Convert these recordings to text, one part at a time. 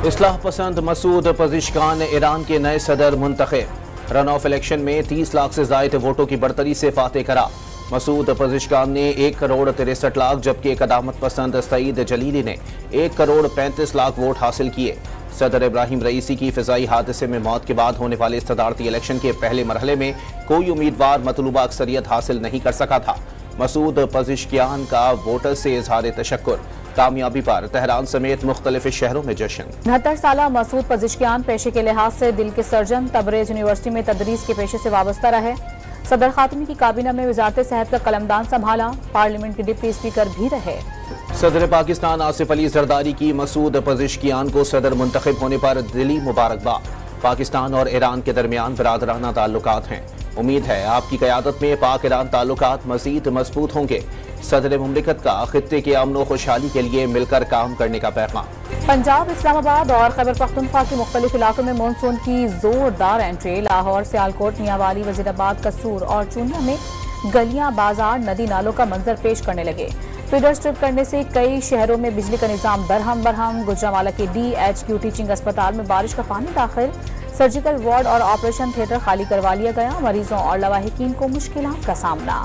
اصلاح پسند Masoud Pezeshkian Iran کے نئے صدر منتخب۔ رن آف الیکشن میں 30 لاکھ سے زائد ووٹوں کی برتری سے فاتح کرا۔ مسعود پزشکیان نے 1 کروڑ 63 لاکھ جبکہ قدامت پسند سعید جلیلی نے 1 کروڑ 35 لاکھ ووٹ حاصل کیے۔ صدر ابراہیم رئیسی کی فضائی حادثے میں موت کے بعد ہونے والے صدارتی الیکشن کے پہلے مرحلے میں کوئی امیدوار مطلوبہ اکثریت حاصل نہیں کر سکا تھا۔ مسعود پزشکیان کا ووٹر سے اظہار تشکر۔ کامیابی پر تہران سمیت مختلف شہروں میں جشن۔ 69 سالہ مسعود پزشکیان پیشے کے لحاظ سے دل کے سرجن، تبریز یونیورسٹی میں تدریس کے پیشے سے وابستہ رہے۔ صدر خاتون کی کابینہ میں وزارت صحت کا قلمدان سنبھالا، پارلیمنٹ کے ڈپٹی اسپیکر بھی رہے۔ صدر پاکستان آصف علی زرداری کی مسعود پزشکیان کو صدر منتخب ہونے پر دلی مبارکباد۔ پاکستان اور ایران کے درمیان برادرانہ تعلقات ہیں، امید ہے آپ کی قیادت میں پاک ایران تعلقات مزید مضبوط ہوں گے۔ صدر مملکت کا خطے کے امن و خوشحالی کے لیے مل کر کام کرنے کا پیغام۔ پنجاب، اسلام آباد اور خیبر پختونخوا کے مختلف علاقوں میں مانسون کی زوردار انٹری۔ لاہور، سیالکوٹ، میاں والی، وزیر آباد، قصور اور چونیا میں گلیاں، بازار، ندی نالوں کا منظر پیش کرنے لگے۔ فیڈر اسٹرپ کرنے سے کئی شہروں میں بجلی کا نظام درہم برہم۔ گجرانوالہ کے DHQ ٹیچنگ اسپتال میں بارش کا پانی داخل۔ سرجیکل وارڈ اور آپریشن تھیٹر خالی کروا لیا گیا، مریضوں اور لواحقین کو مشکلات کا سامنا۔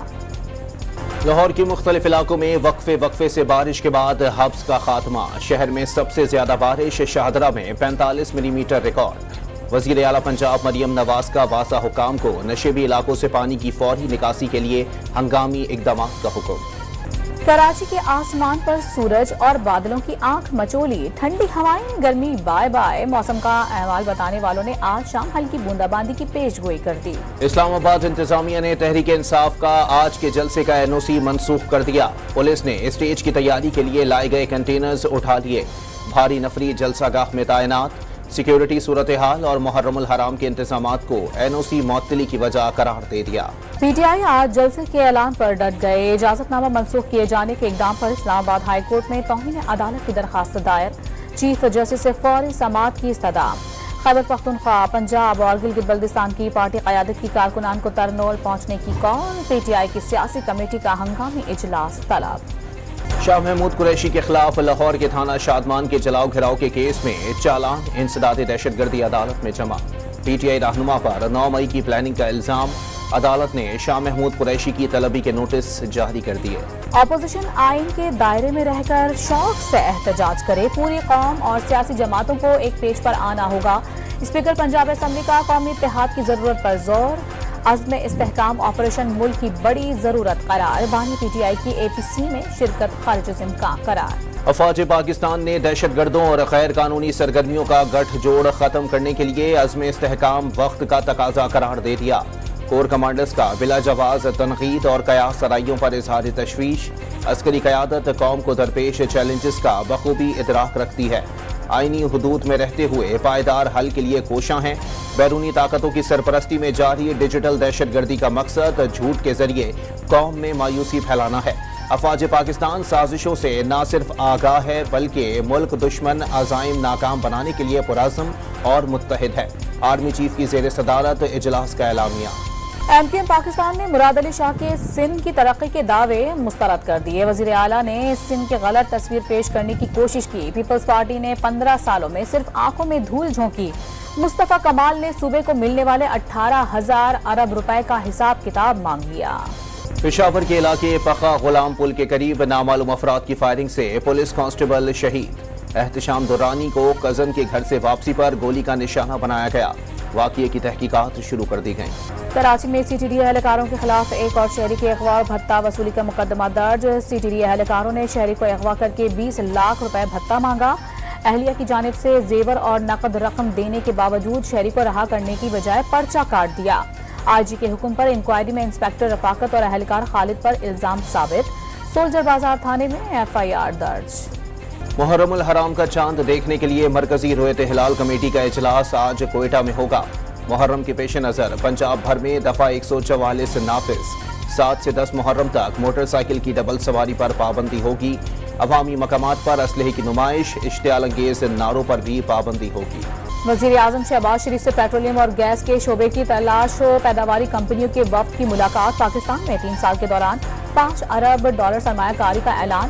لاہور کے مختلف علاقوں میں وقفے سے بارش کے بعد حبس کا خاتمہ۔ شہر میں سب سے زیادہ بارش شاہدرہ میں 45 ملی میٹر ریکارڈ۔ وزیر اعلیٰ پنجاب مریم نواز کا واضح حکام کو نشیبی علاقوں سے پانی کی فوری نکاسی کے لیے ہنگامی اقدامات کا حکم۔ کراچی کے آسمان پر سورج اور بادلوں کی آنکھ مچولی، ٹھنڈی ہوائیں، گرمی بائے بائے۔ موسم کا احوال بتانے والوں نے آج شام ہلکی بوندا باندی کی پیش گوئی کر دی۔ اسلام آباد انتظامیہ نے تحریک انصاف کا آج کے جلسے کا NOC منسوخ کر دیا۔ پولیس نے اسٹیج کی تیاری کے لیے لائے گئے کنٹینرز اٹھا لیے۔ بھاری نفری جلسہ گاہ میں تعینات۔ سیکیورٹی صورتحال اور محرم الحرام کے انتظامات کو NOC معطلی کی وجہ قرار دے دیا۔ PTI آج جلسے کے اعلان پر ڈٹ گئے۔ اجازت نامہ منسوخ کیے جانے کے اقدام پر اسلام آباد ہائی کورٹ میں توہین عدالت کی درخواست دائر۔ چیف جسٹس سے فوری سماعت کی استدعا۔ خیبر پختونخوا، پنجاب اور گلگت بلتستان کی پارٹی قیادت کی کارکنان کو ترنول پہنچنے کی کال۔ PTI کی سیاسی کمیٹی کا ہنگامی اجلاس طلب۔ شاہ محمود قریشی کے خلاف لاہور کے تھانہ شادمان کے جلاؤ گھراؤ کے کیس میں چالان انسداد دہشت گردی عدالت میں جمع۔ PTI رہنما پر 9 مئی کی پلاننگ کا الزام۔ عدالت نے شاہ محمود قریشی کی طلبی کے نوٹس جاری کر دیے۔ اپوزیشن آئین کے دائرے میں رہ کر شوق سے احتجاج کرے، پوری قوم اور سیاسی جماعتوں کو ایک پیج پر آنا ہوگا۔ اسپیکر پنجاب اسمبلی کا قومی اتحاد کی ضرورت پر زور۔ عزم استحکام آپریشن ملک کی بڑی ضرورت قرار۔ بانی PTI کی APC میں شرکت خارج الامکان قرار۔ افواج پاکستان نے دہشت گردوں اور غیر قانونی سرگرمیوں کا گٹھ جوڑ ختم کرنے کے لیے عزم استحکام وقت کا تقاضا قرار دے دیا۔ کور کمانڈرز کا بلا جواز تنقید اور قیاس سرائیوں پر اظہار تشویش۔ عسکری قیادت قوم کو درپیش چیلنجز کا بخوبی ادراک رکھتی ہے، آئینی حدود میں رہتے ہوئے پائیدار حل کے لیے کوشاں ہیں۔ بیرونی طاقتوں کی سرپرستی میں جاری ڈیجیٹل دہشت گردی کا مقصد جھوٹ کے ذریعے قوم میں مایوسی پھیلانا ہے۔ افواج پاکستان سازشوں سے نہ صرف آگاہ ہے بلکہ ملک دشمن عزائم ناکام بنانے کے لیے پرعزم اور متحد ہے۔ آرمی چیف کی زیر صدارت اجلاس کا اعلامیہ۔ MKM پاکستان نے مراد علی شاہ کے سندھ کی ترقی کے دعوے مسترد کر دیے۔ وزیر اعلیٰ نے سندھ کی غلط تصویر پیش کرنے کی کوشش کی۔ پیپلز پارٹی نے 15 سالوں میں صرف آنکھوں میں دھول جھونکی۔ مصطفیٰ کمال نے صوبے کو ملنے والے 18,000 ارب روپے کا حساب کتاب مانگ لیا۔ پشاور کے علاقے پخا غلام پل کے قریب نامعلوم افراد کی فائرنگ سے پولیس کانسٹیبل شہید۔ احتشام دورانی کو کزن کے گھر سے واپسی پر گولی کا نشانہ بنایا گیا۔ واقعے کی تحقیقات شروع کر دی گئیں۔ کراچی میں CTD اہلکاروں کے خلاف ایک اور شہری کے اغوا اور بھتہ وصولی کا مقدمہ درج۔ CTD اہلکاروں نے شہری کو اغوا کر کے 20 لاکھ روپے بھتہ مانگا۔ اہلیہ کی جانب سے زیور اور نقد رقم دینے کے باوجود شہری کو رہا کرنے کی بجائے پرچہ کاٹ دیا۔ IG کے حکم پر انکوائری میں انسپیکٹر رفاقت اور اہلکار خالد پر الزام ثابت۔ سولجر بازار تھانے میں FIR درج۔ محرم الحرام کا چاند دیکھنے کے لیے مرکزی رویت ہلال کمیٹی کا اجلاس آج کوئٹہ میں ہوگا۔ محرم کے پیش نظر پنجاب بھر میں دفعہ 144 نافذ۔ 7 سے 10 محرم تک موٹر سائیکل کی ڈبل سواری پر پابندی ہوگی۔ عوامی مقامات پر اسلحے کی نمائش، اشتعال انگیز نعروں پر بھی پابندی ہوگی۔ وزیر اعظم شہباز شریف سے پیٹرولیم اور گیس کے شعبے کی تلاش و پیداواری کمپنیوں کے وفد کی ملاقات۔ پاکستان میں 3 سال کے دوران $5 ارب سرمایہ کاری کا اعلان۔